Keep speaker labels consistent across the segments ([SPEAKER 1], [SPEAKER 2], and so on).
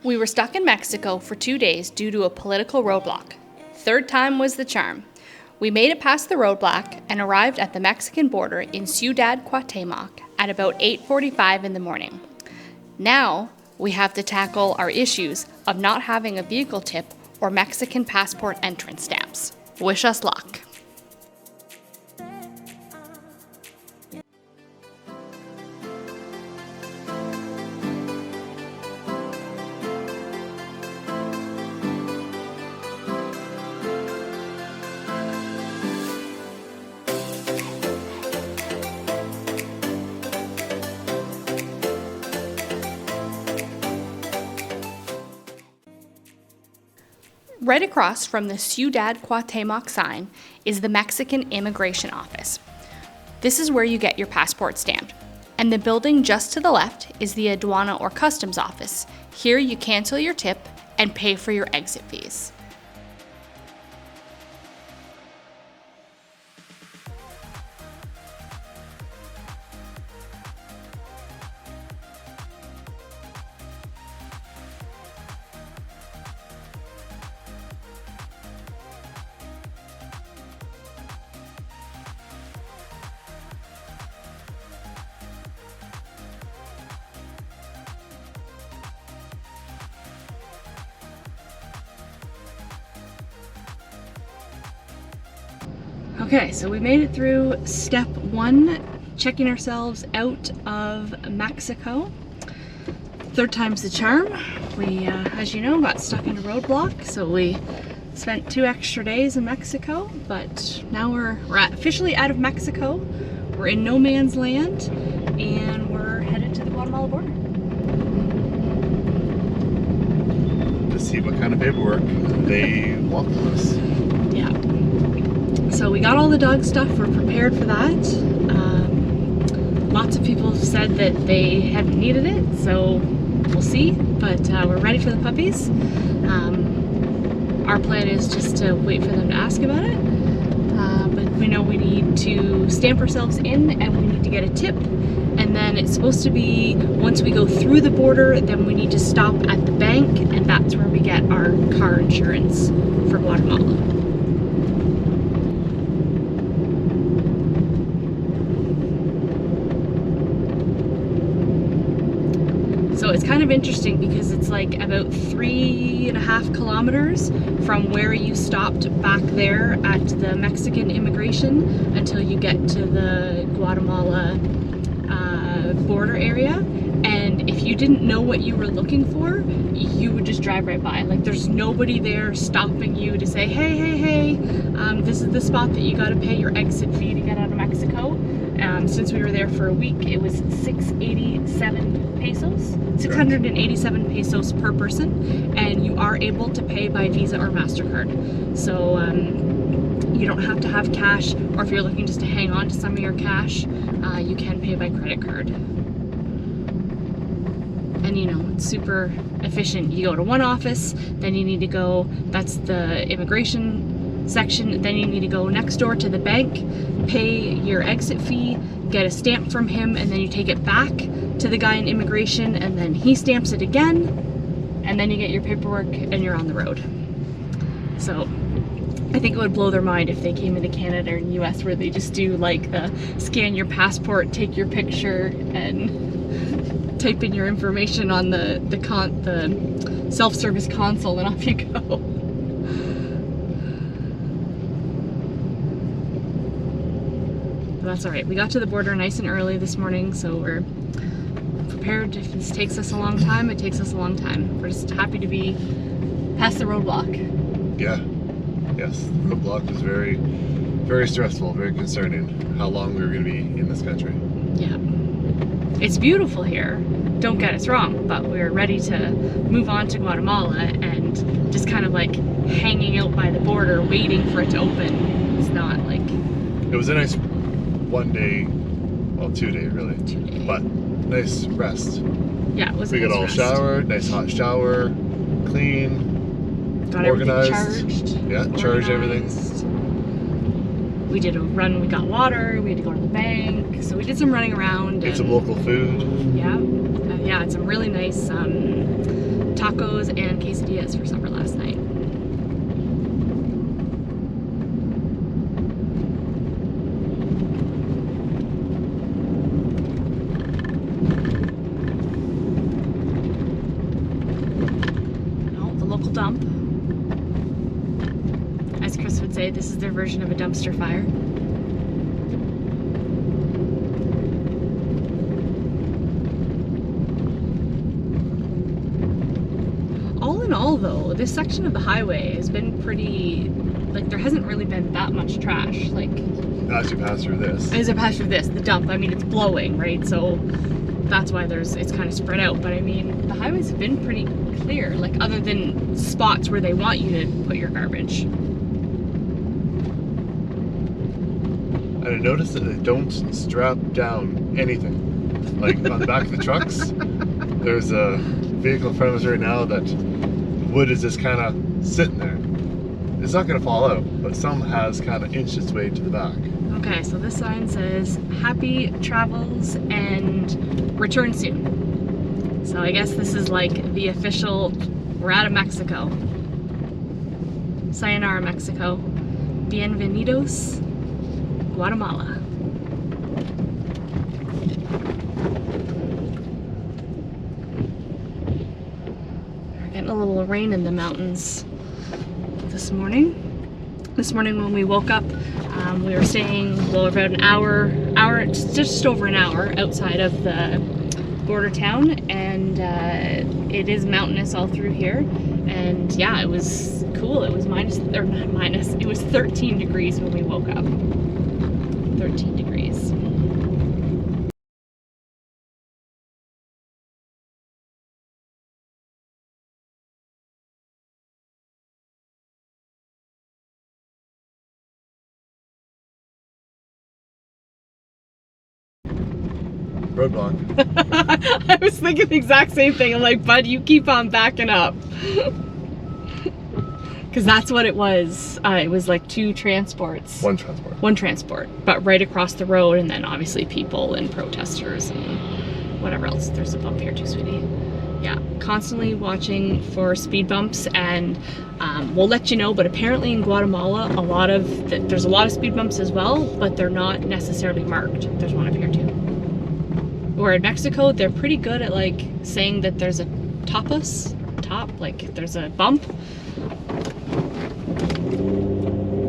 [SPEAKER 1] We were stuck in Mexico for 2 days due to a political roadblock. Third time was the charm. We made it past the roadblock and arrived at the Mexican border in Ciudad Cuauhtémoc at about 8:45 in the morning. Now we have to tackle our issues of not having a vehicle tip or Mexican passport entrance stamps. Wish us luck. Right across from the Ciudad Cuauhtémoc sign is the Mexican Immigration Office. This is where you get your passport stamped. And the building just to the left is the Aduana or Customs Office. Here you cancel your tip and pay for your exit fees. Okay, so we made it through step one, checking ourselves out of Mexico. Third time's the charm. We, as you know, got stuck in a roadblock, so we spent 2 extra days in Mexico, but now we're officially out of Mexico. We're in no man's land, and we're headed to the Guatemala border.
[SPEAKER 2] To see what kind of paperwork they want from us.
[SPEAKER 1] Yeah. So we got all the dog stuff, we're prepared for that. Lots of people have said that they hadn't needed it, so we'll see, but we're ready for the puppies. Our plan is just to wait for them to ask about it, but we know we need to stamp ourselves in and we need to get a tip, and then it's supposed to be, once we go through the border, then we need to stop at the bank, and that's where we get our car insurance for Guatemala. So it's kind of interesting because it's like about 3.5 kilometers from where you stopped back there at the Mexican immigration until you get to the Guatemala border area. And if you didn't know what you were looking for, you would just drive right by. Like, there's nobody there stopping you to say, hey, this is the spot that you got to pay your exit fee to get out of Mexico. Since we were there for a week, it was 687 pesos, 687 pesos per person, and you are able to pay by Visa or MasterCard. So you don't have to have cash, or if you're looking just to hang on to some of your cash, you can pay by credit card. And you know, it's super efficient. You go to one office, then you need to go, that's the immigration section, then you need to go next door to the bank, pay your exit fee, get a stamp from him, and then you take it back to the guy in immigration, and then he stamps it again, and then you get your paperwork and you're on the road. So I think it would blow their mind if they came into Canada or US where they just do like the scan your passport, take your picture, and type in your information on the self-service console, and off you go. But that's all right. We got to the border nice and early this morning, so we're prepared. If this takes us a long time, it takes us a long time. We're just happy to be past the roadblock.
[SPEAKER 2] Yeah. Yes. The roadblock was very, very stressful, very concerning how long we were going to be in this country.
[SPEAKER 1] Yeah. It's beautiful here, don't get us wrong, but we're ready to move on to Guatemala, and just kind of like hanging out by the border waiting for it to open. It's not like...
[SPEAKER 2] It was a nice 1 day, well, 2 day really,
[SPEAKER 1] 2 day.
[SPEAKER 2] But nice rest.
[SPEAKER 1] Yeah, it was
[SPEAKER 2] We
[SPEAKER 1] a
[SPEAKER 2] got
[SPEAKER 1] nice
[SPEAKER 2] all
[SPEAKER 1] rest.
[SPEAKER 2] showered, nice hot shower, clean,
[SPEAKER 1] Got
[SPEAKER 2] organized.
[SPEAKER 1] everything charged.
[SPEAKER 2] Yeah, charged everything.
[SPEAKER 1] we did a run, we got water, we had to go to the bank, so we did some running around.
[SPEAKER 2] Ate some local food.
[SPEAKER 1] Yeah, yeah, and some really nice tacos and quesadillas for supper last night. Local dump. As Chris would say, this is their version of a dumpster fire. All in all though, this section of the highway has been pretty, like there hasn't really been that much trash. Like
[SPEAKER 2] as you pass through this.
[SPEAKER 1] As I pass through this, the dump, I mean it's blowing, right? So that's why it's kind of spread out. But I mean, the highways have been pretty clear, like other than spots where they want you to put your garbage.
[SPEAKER 2] And I noticed that they don't strap down anything. Like on the back of the trucks, there's a vehicle in front of us right now that wood is just kind of sitting there. It's not going to fall out, but some has kind of inched its way to the back.
[SPEAKER 1] Okay, so this sign says happy travels and return soon. So I guess this is like the official, we're out of Mexico. Sayonara, Mexico. Bienvenidos, Guatemala. We're getting a little rain in the mountains this morning. This morning when we woke up, we were staying, well, about an hour, just over an hour outside of the border town, and it is mountainous all through here. And yeah, it was cool. It was it was 13 degrees when we woke up. 13 degrees.
[SPEAKER 2] Roadblock.
[SPEAKER 1] I was thinking the exact same thing. I'm like, bud, you keep on backing up. Because that's what it was. It was like two transports.
[SPEAKER 2] One transport.
[SPEAKER 1] One transport, but right across the road, and then obviously people and protesters and whatever else. There's a bump here too, sweetie. Yeah, constantly watching for speed bumps, and we'll let you know, but apparently in Guatemala, there's a lot of speed bumps as well, but they're not necessarily marked. There's one up here too. Or in Mexico, they're pretty good at like saying that there's a top, like there's a bump.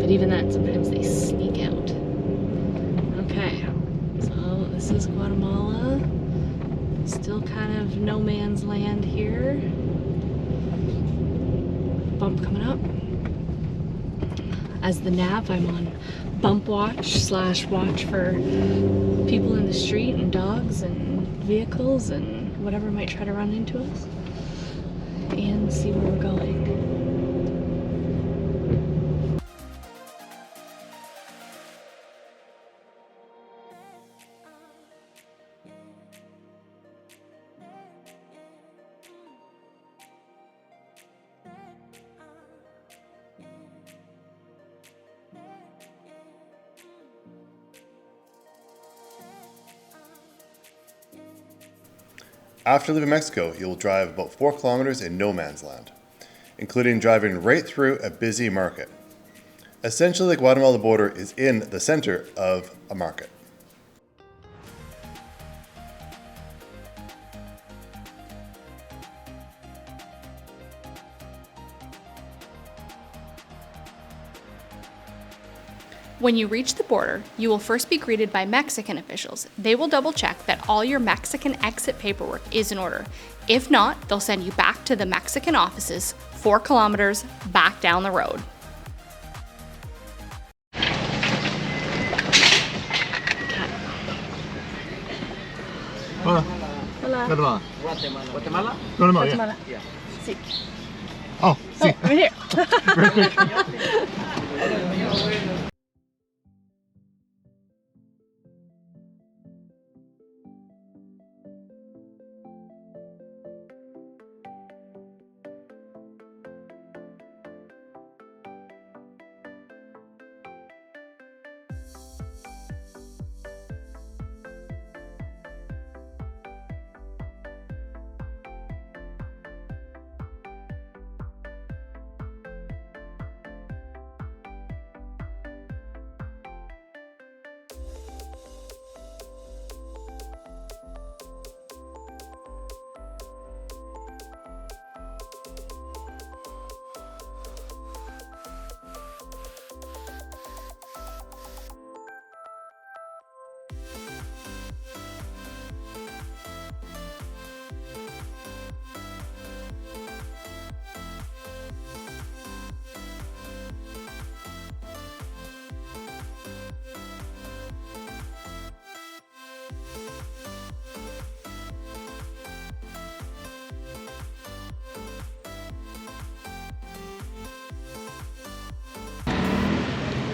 [SPEAKER 1] But even then, sometimes they sneak out. Okay, so this is Guatemala. Still kind of no man's land here. Bump coming up. As the nav, I'm on bump watch / watch for people in the street and dogs and vehicles and whatever might try to run into us, and see where we're going.
[SPEAKER 2] After leaving Mexico, you'll drive about 4 kilometers in no man's land, including driving right through a busy market. Essentially, the Guatemala border is in the center of a market.
[SPEAKER 3] When you reach the border, you will first be greeted by Mexican officials. They will double check that all your Mexican exit paperwork is in order. If not, they'll send you back to the Mexican offices 4 kilometers back down the road.
[SPEAKER 2] Hola.
[SPEAKER 1] Hola.
[SPEAKER 2] Guatemala.
[SPEAKER 4] Guatemala?
[SPEAKER 2] Guatemala,
[SPEAKER 1] Guatemala.
[SPEAKER 4] Yeah.
[SPEAKER 1] Sí.
[SPEAKER 2] Oh, see.
[SPEAKER 1] Oh, right here.
[SPEAKER 2] Very quick.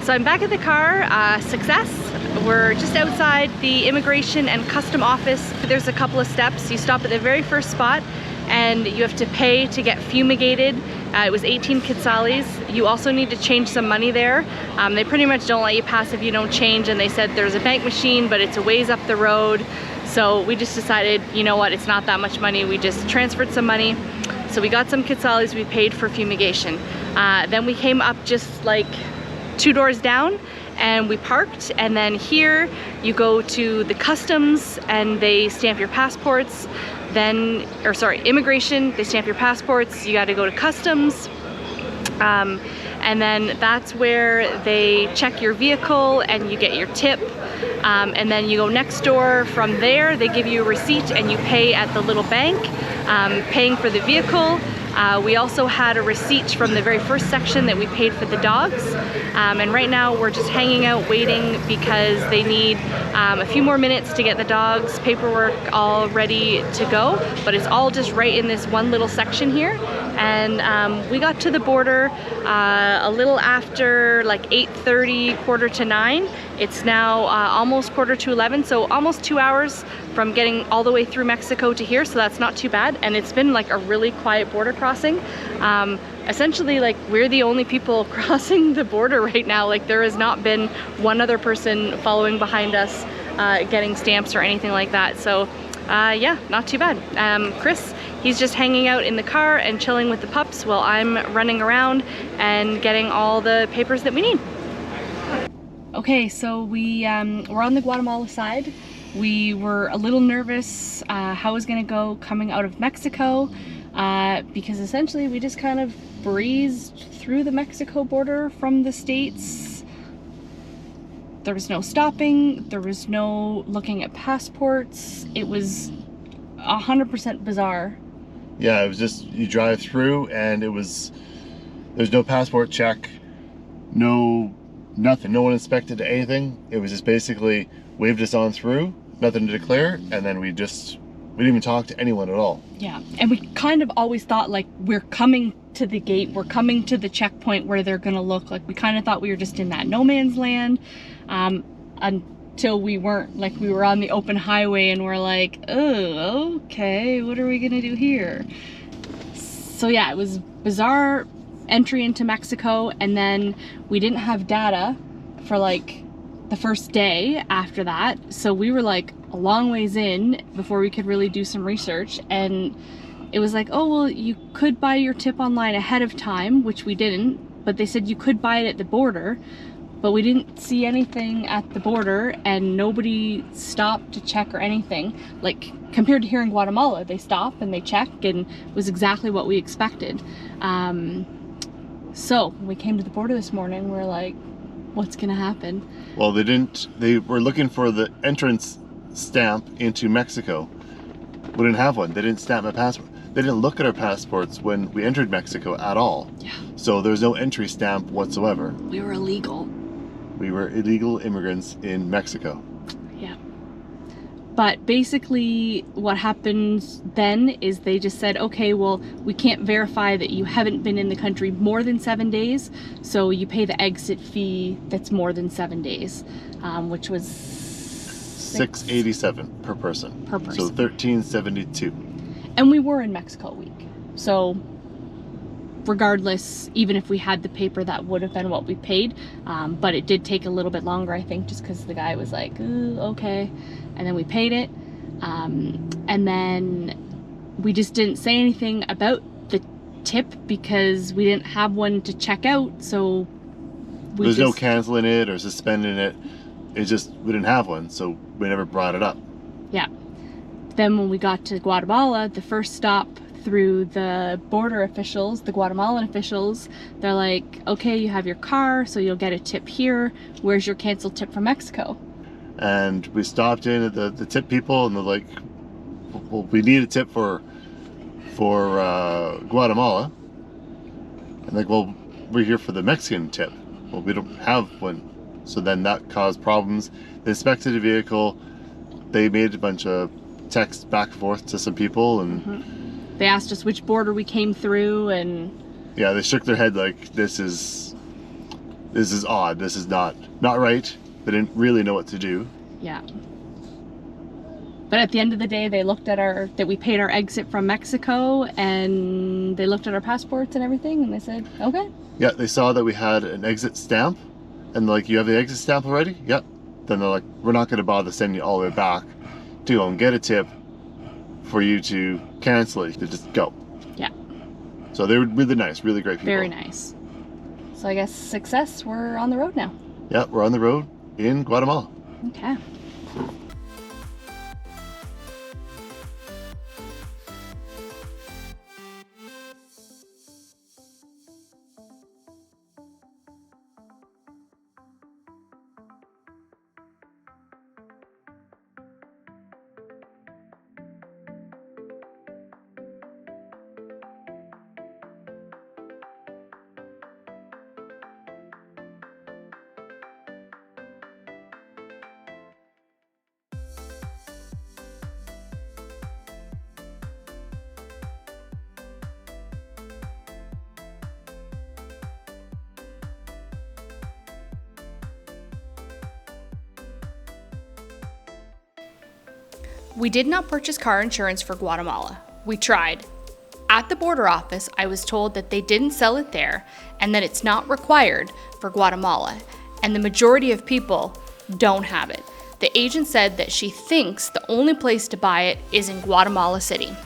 [SPEAKER 1] So I'm back at the car, success. We're just outside the Immigration and Custom Office. There's a couple of steps. You stop at the very first spot and you have to pay to get fumigated. It was 18 quetzales. You also need to change some money there. They pretty much don't let you pass if you don't change, and they said there's a bank machine, but it's a ways up the road. So we just decided, you know what, it's not that much money. We just transferred some money. So we got some quetzales, we paid for fumigation. Then we came up just like 2 doors down and we parked, and then here you go to the customs and they stamp your passports. Then, or sorry, immigration, they stamp your passports, you gotta go to customs. And then that's where they check your vehicle and you get your tip. And then you go next door. From there, they give you a receipt and you pay at the little bank, paying for the vehicle. We also had a receipt from the very first section that we paid for the dogs. And right now we're just hanging out waiting because they need a few more minutes to get the dogs' paperwork all ready to go. But it's all just right in this one little section here. And we got to the border a little after like 8:30, 8:45. It's now almost 11:15, so almost 2 hours from getting all the way through Mexico to here, so that's not too bad. And it's been like a really quiet border crossing. Essentially, like, we're the only people crossing the border right now. Like, there has not been one other person following behind us getting stamps or anything like that. So yeah, not too bad. Chris, he's just hanging out in the car and chilling with the pups while I'm running around and getting all the papers that we need. Okay, so we're on the Guatemala side. We were a little nervous how it was gonna go coming out of Mexico, because essentially we just kind of breezed through the Mexico border from the States. There was no stopping, there was no looking at passports. It was 100% bizarre.
[SPEAKER 2] Yeah, it was just, you drive through and there's no passport check, nothing. No one inspected anything. It was just basically waved us on through, nothing to declare, and then we didn't even talk to anyone at all. Yeah,
[SPEAKER 1] and we kind of always thought, like, we're coming to the gate, we're coming to the checkpoint where they're gonna look. Like, we kind of thought we were just in that no man's land, until we weren't. Like, we were on the open highway and we're like, oh, okay, what are we gonna do here? So yeah, it was bizarre entry into Mexico, and then we didn't have data for like the first day after that, so we were like a long ways in before we could really do some research. And it was like, oh well, you could buy your tip online ahead of time, which we didn't, but they said you could buy it at the border, but we didn't see anything at the border and nobody stopped to check or anything. Like, compared to here in Guatemala, they stop and they check, and it was exactly what we expected. So when we came to the border this morning, we're like, what's gonna happen?
[SPEAKER 2] Well, they were looking for the entrance stamp into Mexico. We didn't have one. They didn't stamp my passport. They didn't look at our passports when we entered Mexico at all.
[SPEAKER 1] Yeah.
[SPEAKER 2] So there's no entry stamp whatsoever.
[SPEAKER 1] We were illegal.
[SPEAKER 2] We were illegal immigrants in Mexico.
[SPEAKER 1] Yeah. But basically what happens then is they just said, okay, well, we can't verify that you haven't been in the country more than 7 days, so you pay the exit fee that's more than 7 days, which was
[SPEAKER 2] $6.87 per person.
[SPEAKER 1] Per person.
[SPEAKER 2] So $13.72.
[SPEAKER 1] And we were in Mexico a week, so regardless, even if we had the paper, that would have been what we paid. But it did take a little bit longer, I think, just because the guy was like, ooh, okay. And then we paid it. And then we just didn't say anything about the tip because we didn't have one to check out. So
[SPEAKER 2] there's no canceling it or suspending it. It's just, we didn't have one, so we never brought it up.
[SPEAKER 1] Yeah. Then when we got to Guatemala, the first stop through the border officials, the Guatemalan officials, they're like, okay, you have your car, so you'll get a tip here. Where's your canceled tip from Mexico?
[SPEAKER 2] And we stopped in at the tip people, and they're like, well, we need a tip for Guatemala. And like, well, we're here for the Mexican tip. Well, we don't have one. So then that caused problems. They inspected the vehicle. They made a bunch of texts back and forth to some people, and
[SPEAKER 1] they asked us which border we came through, and
[SPEAKER 2] yeah, they shook their head like, this is this is odd. This is not right. They didn't really know what to do.
[SPEAKER 1] Yeah. But at the end of the day, they looked at that we paid our exit from Mexico, and they looked at our passports and everything, and they said, okay.
[SPEAKER 2] Yeah, they saw that we had an exit stamp, and like, you have the exit stamp already? Yep. Then they're like, we're not going to bother sending you all the way back to go and get a tip for you to cancel it. To just go.
[SPEAKER 1] Yeah.
[SPEAKER 2] So they were really nice, really great people.
[SPEAKER 1] Very nice. So I guess success, we're on the road now.
[SPEAKER 2] Yeah, we're on the road in Guatemala.
[SPEAKER 1] Okay.
[SPEAKER 3] We did not purchase car insurance for Guatemala. We tried. At the border office, I was told that they didn't sell it there and that it's not required for Guatemala, and the majority of people don't have it. The agent said that she thinks the only place to buy it is in Guatemala City.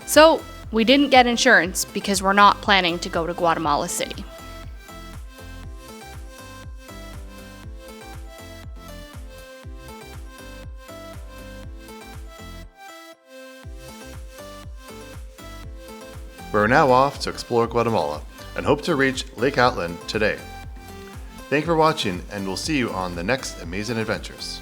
[SPEAKER 3] So we didn't get insurance because we're not planning to go to Guatemala City.
[SPEAKER 2] We're now off to explore Guatemala and hope to reach Lake Outland today. Thank you for watching, and we'll see you on the next amazing adventures.